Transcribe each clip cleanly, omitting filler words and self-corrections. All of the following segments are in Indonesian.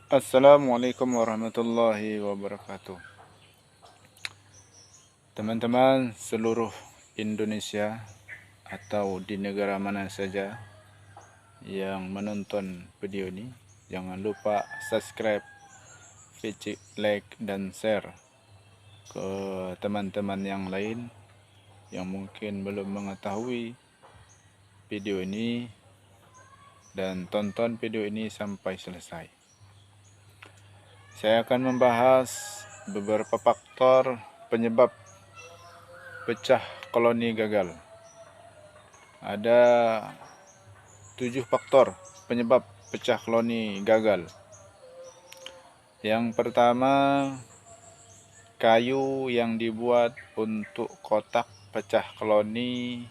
Assalamualaikum warahmatullahi wabarakatuh. Teman-teman seluruh Indonesia atau di negara mana saja yang menonton video ini, jangan lupa subscribe, like, dan share ke teman-teman yang lain yang mungkin belum mengetahui video ini, dan tonton video ini sampai selesai. Saya akan membahas beberapa faktor penyebab pecah koloni gagal. Ada 7 faktor penyebab pecah koloni gagal. Yang pertama, kayu yang dibuat untuk kotak pecah koloni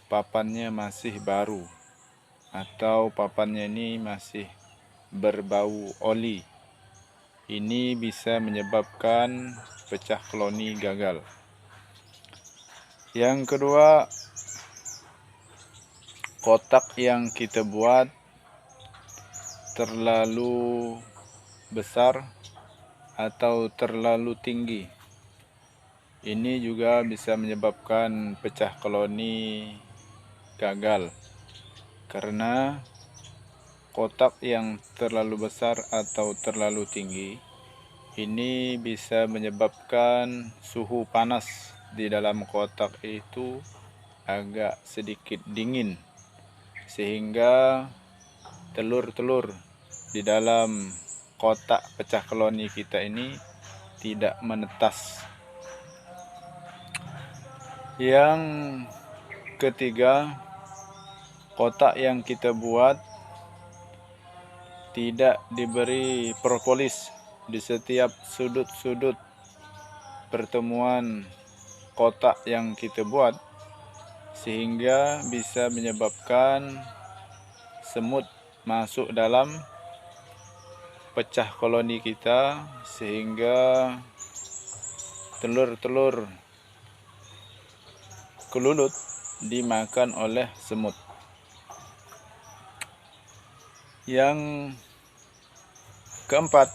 papannya masih baru atau papannya ini masih berbau oli. Ini bisa menyebabkan pecah koloni gagal. Yang kedua, kotak yang kita buat terlalu besar atau terlalu tinggi. Ini juga bisa menyebabkan pecah koloni gagal, karena kotak yang terlalu besar atau terlalu tinggi ini bisa menyebabkan suhu panas di dalam kotak itu agak sedikit dingin, sehingga telur-telur di dalam kotak pecah koloni kita ini tidak menetas. Yang ketiga, kotak yang kita buat tidak diberi propolis di setiap sudut-sudut pertemuan kotak yang kita buat, sehingga bisa menyebabkan semut masuk dalam pecah koloni kita, sehingga telur-telur kelulut dimakan oleh semut. Yang keempat,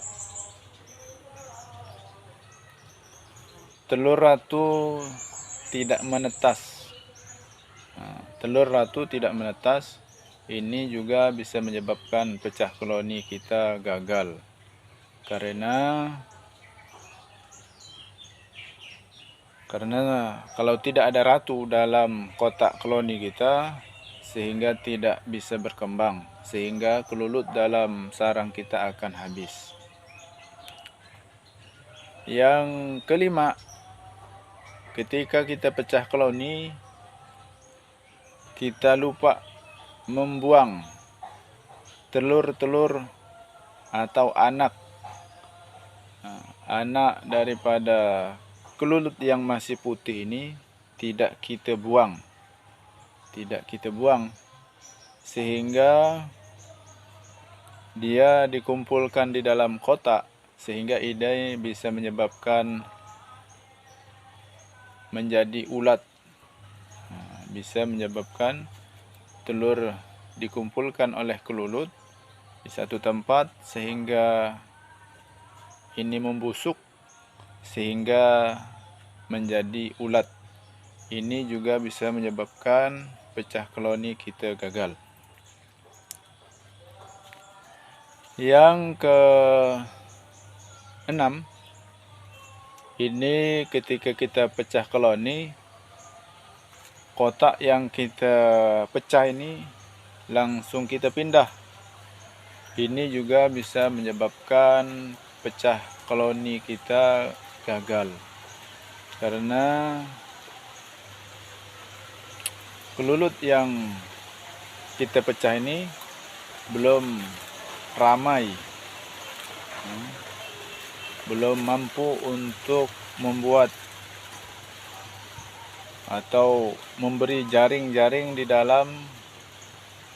telur ratu tidak menetas. Telur ratu tidak menetas, ini juga bisa menyebabkan pecah koloni kita gagal. Karena kalau tidak ada ratu dalam kotak koloni kita, sehingga tidak bisa berkembang, sehingga kelulut dalam sarang kita akan habis. Yang kelima, ketika kita pecah koloni, kita lupa membuang telur-telur atau anak daripada kelulut yang masih putih ini tidak kita buang, sehingga dia dikumpulkan di dalam kotak, sehingga ini bisa menyebabkan menjadi ulat. Bisa menyebabkan telur dikumpulkan oleh kelulut di satu tempat, sehingga ini membusuk sehingga menjadi ulat. Ini juga bisa menyebabkan pecah koloni kita gagal. Yang keenam, ini ketika kita pecah koloni, kotak yang kita pecah ini langsung kita pindah. Ini juga bisa menyebabkan pecah koloni kita gagal, karena kelulut yang kita pecah ini belum ramai, belum mampu untuk membuat atau memberi jaring-jaring di dalam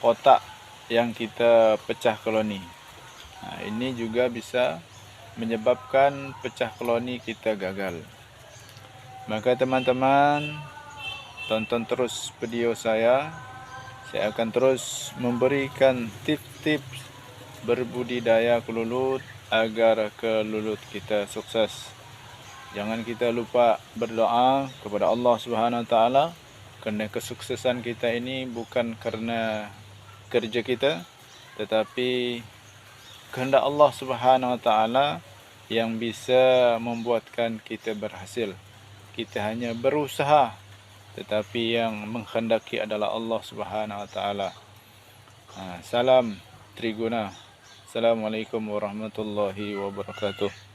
kotak yang kita pecah koloni. Ini juga bisa menyebabkan pecah koloni kita gagal. Maka teman-teman, tonton terus video saya. Saya akan terus memberikan tips-tips berbudidaya kelulut agar kelulut kita sukses. Jangan kita lupa berdoa kepada Allah Subhanahu Wa Taala, kerana kesuksesan kita ini bukan karena kerja kita, tetapi kehendak Allah Subhanahu Wa Taala yang bisa membuatkan kita berhasil. Kita hanya berusaha, tetapi yang menghendaki adalah Allah Subhanahu Wa Taala. Salam Triguna. Assalamualaikum warahmatullahi wabarakatuh.